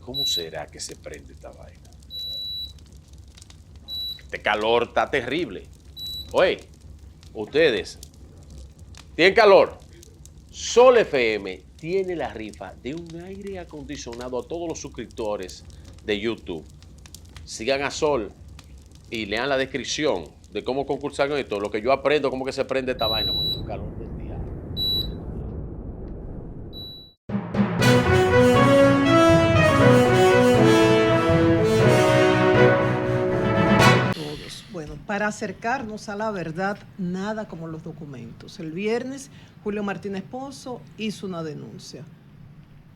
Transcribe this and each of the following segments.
¿cómo será que se prende esta vaina? Este calor está terrible. Oye, ustedes, ¿tienen calor? Sol FM tiene la rifa de un aire acondicionado a todos los suscriptores de YouTube. Sigan a Sol y lean la descripción de cómo concursar con esto. Lo que yo aprendo, cómo que se prende esta vaina con un calor del día. Bueno, para acercarnos a la verdad, nada como los documentos. El viernes, Julio Martínez Pozo hizo una denuncia.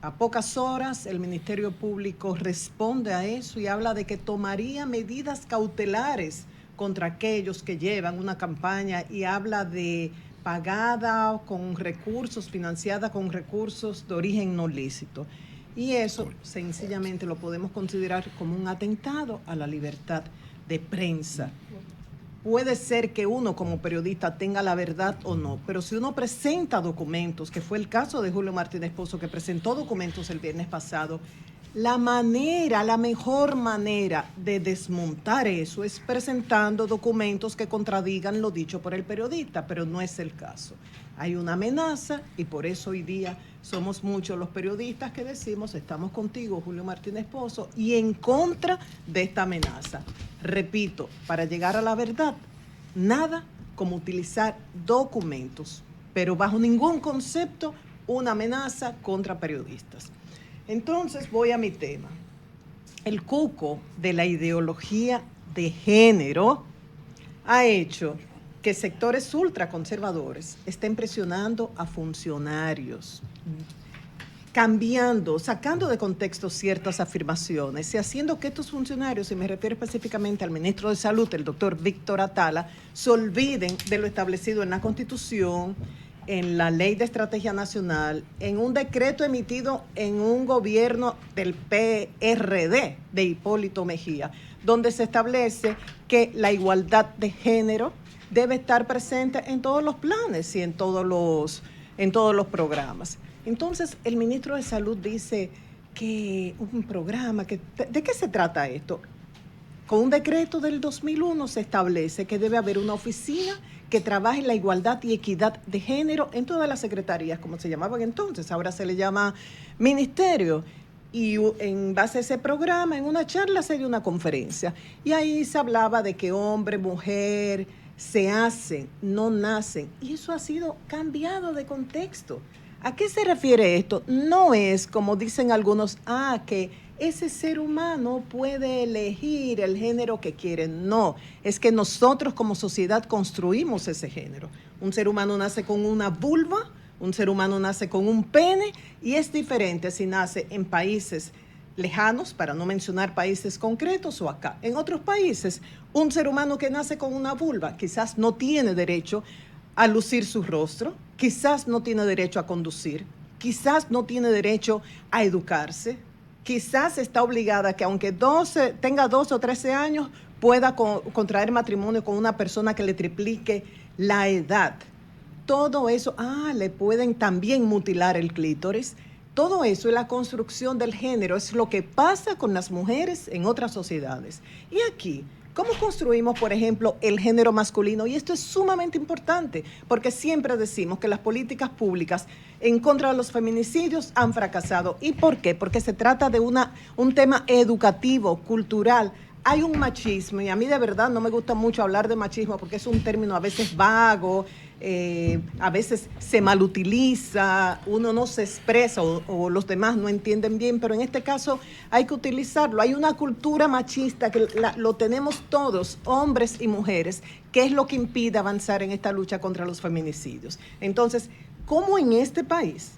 A pocas horas, el Ministerio Público responde a eso y habla de que tomaría medidas cautelares contra aquellos que llevan una campaña y habla de pagada con recursos, financiada con recursos de origen no lícito. Y eso sencillamente lo podemos considerar como un atentado a la libertad de prensa. Puede ser que uno como periodista tenga la verdad o no, pero si uno presenta documentos, que fue el caso de Julio Martínez Pozo, que presentó documentos el viernes pasado, la mejor manera de desmontar eso es presentando documentos que contradigan lo dicho por el periodista, pero no es el caso. Hay una amenaza y por eso hoy día somos muchos los periodistas que decimos estamos contigo, Julio Martínez Pozo, y en contra de esta amenaza. Repito, para llegar a la verdad, nada como utilizar documentos, pero bajo ningún concepto una amenaza contra periodistas. Entonces voy a mi tema. El cuco de la ideología de género ha hecho que sectores ultraconservadores estén presionando a funcionarios, cambiando, sacando de contexto ciertas afirmaciones y haciendo que estos funcionarios, y me refiero específicamente al ministro de Salud, el doctor Víctor Atala, se olviden de lo establecido en la Constitución, en la Ley de Estrategia Nacional, en un decreto emitido en un gobierno del PRD de Hipólito Mejía, donde se establece que la igualdad de género debe estar presente en todos los planes y en todos los programas. Entonces, el ministro de Salud dice que un programa, ¿de qué se trata esto? Con un decreto del 2001 se establece que debe haber una oficina que trabaje la igualdad y equidad de género en todas las secretarías, como se llamaban entonces, ahora se le llama ministerio. Y en base a ese programa, en una charla se dio una conferencia. Y ahí se hablaba de que hombre, mujer, se hacen, no nacen. Y eso ha sido cambiado de contexto. ¿A qué se refiere esto? No es, como dicen algunos, que ese ser humano puede elegir el género que quiere. No, es que nosotros como sociedad construimos ese género. Un ser humano nace con una vulva, un ser humano nace con un pene y es diferente si nace en países lejanos, para no mencionar países concretos, o acá. En otros países, un ser humano que nace con una vulva quizás no tiene derecho a lucir su rostro, quizás no tiene derecho a conducir, quizás no tiene derecho a educarse, quizás está obligada a que aunque tenga 12 o 13 años, pueda contraer matrimonio con una persona que le triplique la edad. Todo eso, le pueden también mutilar el clítoris. Todo eso es la construcción del género, es lo que pasa con las mujeres en otras sociedades. Y aquí, ¿cómo construimos, por ejemplo, el género masculino? Y esto es sumamente importante, porque siempre decimos que las políticas públicas en contra de los feminicidios han fracasado. ¿Y por qué? Porque se trata de un tema educativo, cultural. Hay un machismo, y a mí de verdad no me gusta mucho hablar de machismo porque es un término a veces vago, a veces se malutiliza, uno no se expresa o los demás no entienden bien, pero en este caso hay que utilizarlo. Hay una cultura machista que lo tenemos todos, hombres y mujeres, que es lo que impide avanzar en esta lucha contra los feminicidios. Entonces, ¿cómo en este país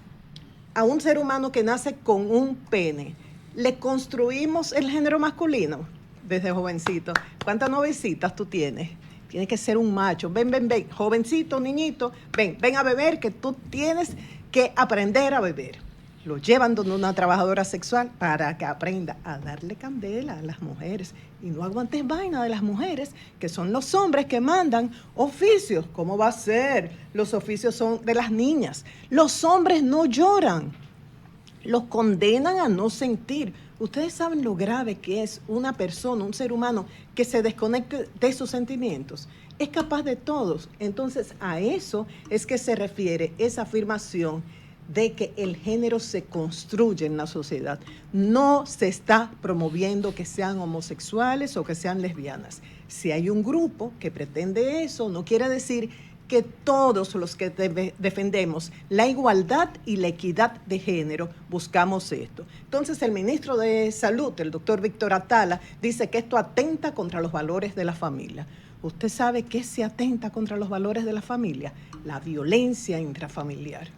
a un ser humano que nace con un pene le construimos el género masculino desde jovencito? ¿Cuántas novecitas tú tienes? Tienes que ser un macho. Ven, jovencito, niñito, ven a beber, que tú tienes que aprender a beber. Lo llevan donde una trabajadora sexual para que aprenda a darle candela a las mujeres. Y no aguantes vaina de las mujeres, que son los hombres que mandan oficios. ¿Cómo va a ser? Los oficios son de las niñas. Los hombres no lloran. los condenan a no sentir. Ustedes saben lo grave que es una persona, un ser humano, que se desconecte de sus sentimientos. Es capaz de todos. Entonces, a eso es que se refiere esa afirmación de que el género se construye en la sociedad. No se está promoviendo que sean homosexuales o que sean lesbianas. Si hay un grupo que pretende eso, no quiere decir que todos los que defendemos la igualdad y la equidad de género buscamos esto. Entonces, el ministro de Salud, el doctor Víctor Atala, dice que esto atenta contra los valores de la familia. ¿Usted sabe qué se atenta contra los valores de la familia? La violencia intrafamiliar,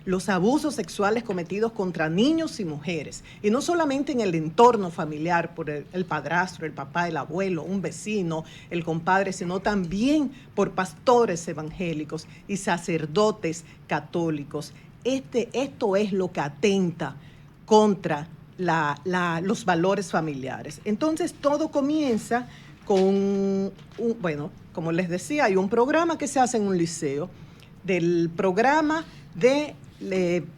los abusos sexuales cometidos contra niños y mujeres, y no solamente en el entorno familiar por el padrastro, el papá, el abuelo, un vecino, el compadre, sino también por pastores evangélicos y sacerdotes católicos. Esto es lo que atenta contra los valores familiares. Entonces, todo comienza con, como les decía, hay un programa que se hace en un liceo, del programa de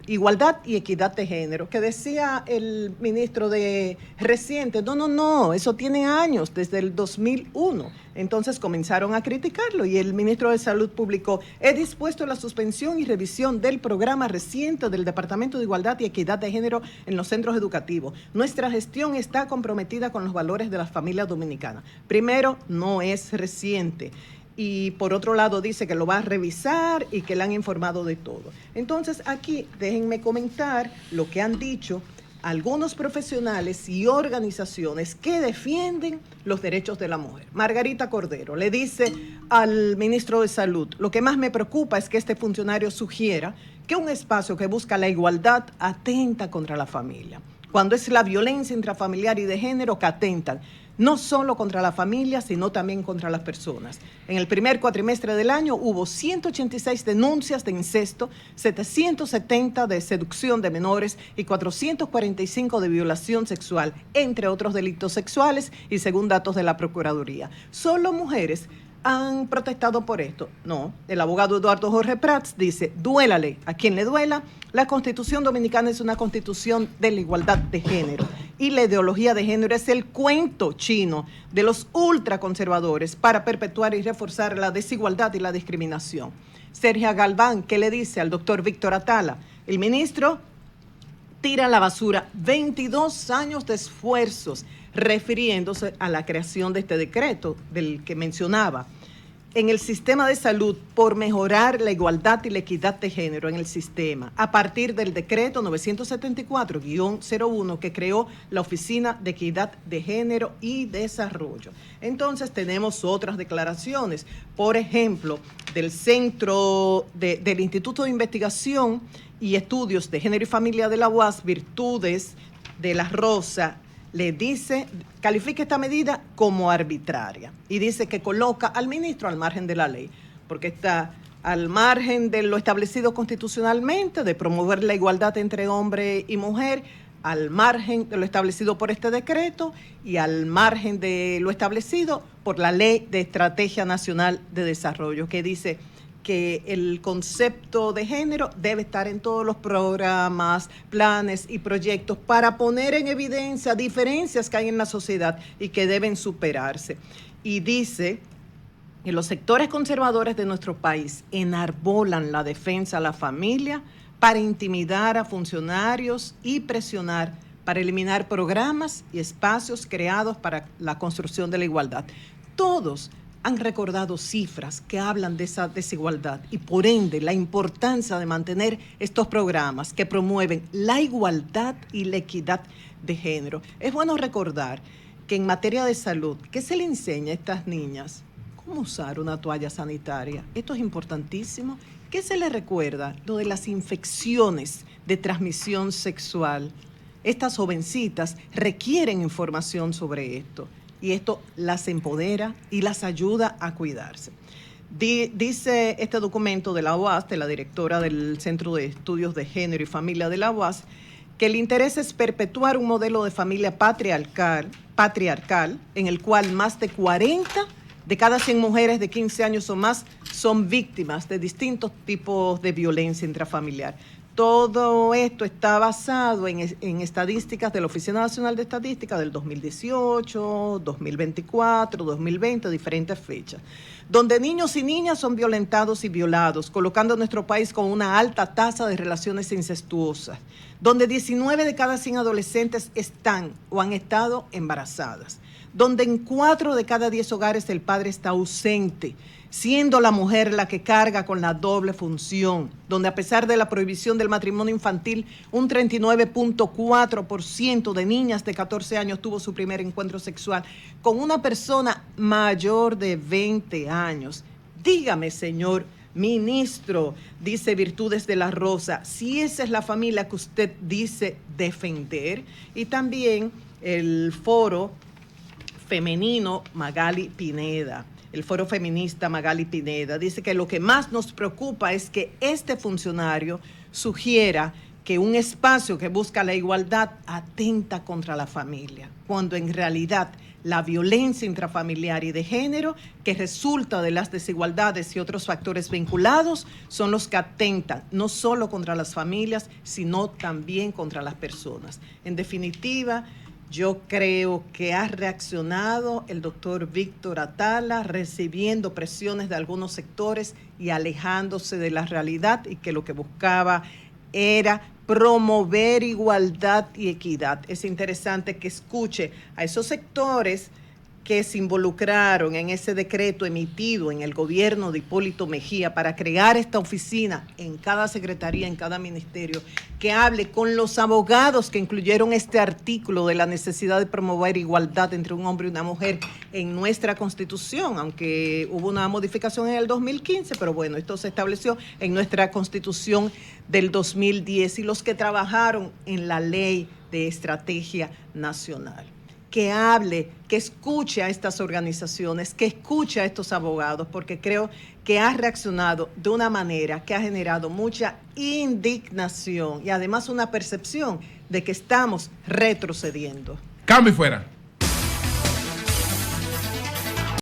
igualdad y equidad de género, que decía el ministro de reciente, no, eso tiene años, desde el 2001. Entonces comenzaron a criticarlo y el ministro de Salud publicó: he dispuesto la suspensión y revisión del programa reciente del Departamento de Igualdad y Equidad de Género en los centros educativos. Nuestra gestión está comprometida con los valores de las familias dominicanas. Primero, no es reciente. Y por otro lado dice que lo va a revisar y que le han informado de todo. Entonces aquí déjenme comentar lo que han dicho algunos profesionales y organizaciones que defienden los derechos de la mujer. Margarita Cordero le dice al ministro de Salud: lo que más me preocupa es que este funcionario sugiera que un espacio que busca la igualdad atenta contra la familia, cuando es la violencia intrafamiliar y de género que atentan no solo contra la familia, sino también contra las personas. En el primer cuatrimestre del año hubo 186 denuncias de incesto, 770 de seducción de menores y 445 de violación sexual, entre otros delitos sexuales, y según datos de la Procuraduría. Solo mujeres han protestado por esto. No, el abogado Eduardo Jorge Prats dice: duélale a quien le duela, la Constitución Dominicana es una constitución de la igualdad de género y la ideología de género es el cuento chino de los ultraconservadores para perpetuar y reforzar la desigualdad y la discriminación. Sergio Galván, ¿qué le dice al doctor Víctor Atala? El ministro tira a la basura 22 años de esfuerzos, refiriéndose a la creación de este decreto del que mencionaba en el sistema de salud por mejorar la igualdad y la equidad de género en el sistema, a partir del decreto 974-01 que creó la Oficina de Equidad de Género y Desarrollo. Entonces tenemos otras declaraciones, por ejemplo, del Centro del Instituto de Investigación y Estudios de Género y Familia de la UAS, Virtudes de la Rosa, le dice, califica esta medida como arbitraria y dice que coloca al ministro al margen de la ley, porque está al margen de lo establecido constitucionalmente, de promover la igualdad entre hombre y mujer, al margen de lo establecido por este decreto y al margen de lo establecido por la Ley de Estrategia Nacional de Desarrollo, que dice que el concepto de género debe estar en todos los programas, planes y proyectos para poner en evidencia diferencias que hay en la sociedad y que deben superarse. Y dice que los sectores conservadores de nuestro país enarbolan la defensa a la familia para intimidar a funcionarios y presionar para eliminar programas y espacios creados para la construcción de la igualdad. Todos han recordado cifras que hablan de esa desigualdad y por ende la importancia de mantener estos programas que promueven la igualdad y la equidad de género. Es bueno recordar que en materia de salud, ¿qué se le enseña a estas niñas? ¿Cómo usar una toalla sanitaria? Esto es importantísimo. ¿Qué se les recuerda? Lo de las infecciones de transmisión sexual. Estas jovencitas requieren información sobre esto. Y esto las empodera y las ayuda a cuidarse. Dice este documento de la UAS, de la directora del Centro de Estudios de Género y Familia de la UAS, que el interés es perpetuar un modelo de familia patriarcal en el cual más de 40 de cada 100 mujeres de 15 años o más son víctimas de distintos tipos de violencia intrafamiliar. Todo esto está basado en estadísticas de la Oficina Nacional de Estadística del 2018, 2024, 2020, diferentes fechas, donde niños y niñas son violentados y violados, colocando a nuestro país con una alta tasa de relaciones incestuosas, donde 19 de cada 100 adolescentes están o han estado embarazadas, donde en 4 de cada 10 hogares el padre está ausente, siendo la mujer la que carga con la doble función, donde a pesar de la prohibición del matrimonio infantil, un 39.4% de niñas de 14 años tuvo su primer encuentro sexual con una persona mayor de 20 años. Dígame, señor ministro, dice Virtudes de la Rosa, si esa es la familia que usted dice defender. Y también el foro femenino Magali Pineda. El Foro Feminista Magali Pineda dice que lo que más nos preocupa es que este funcionario sugiera que un espacio que busca la igualdad atenta contra la familia, cuando en realidad la violencia intrafamiliar y de género que resulta de las desigualdades y otros factores vinculados son los que atentan no solo contra las familias, sino también contra las personas. En definitiva, yo creo que ha reaccionado el doctor Víctor Atala recibiendo presiones de algunos sectores y alejándose de la realidad, y que lo que buscaba era promover igualdad y equidad. Es interesante que escuche a esos sectores que se involucraron en ese decreto emitido en el gobierno de Hipólito Mejía para crear esta oficina en cada secretaría, en cada ministerio, que hable con los abogados que incluyeron este artículo de la necesidad de promover igualdad entre un hombre y una mujer en nuestra Constitución, aunque hubo una modificación en el 2015, pero bueno, esto se estableció en nuestra Constitución del 2010, y los que trabajaron en la Ley de Estrategia Nacional. Que hable, que escuche a estas organizaciones, que escuche a estos abogados, porque creo que ha reaccionado de una manera que ha generado mucha indignación y además una percepción de que estamos retrocediendo. Cambio y fuera.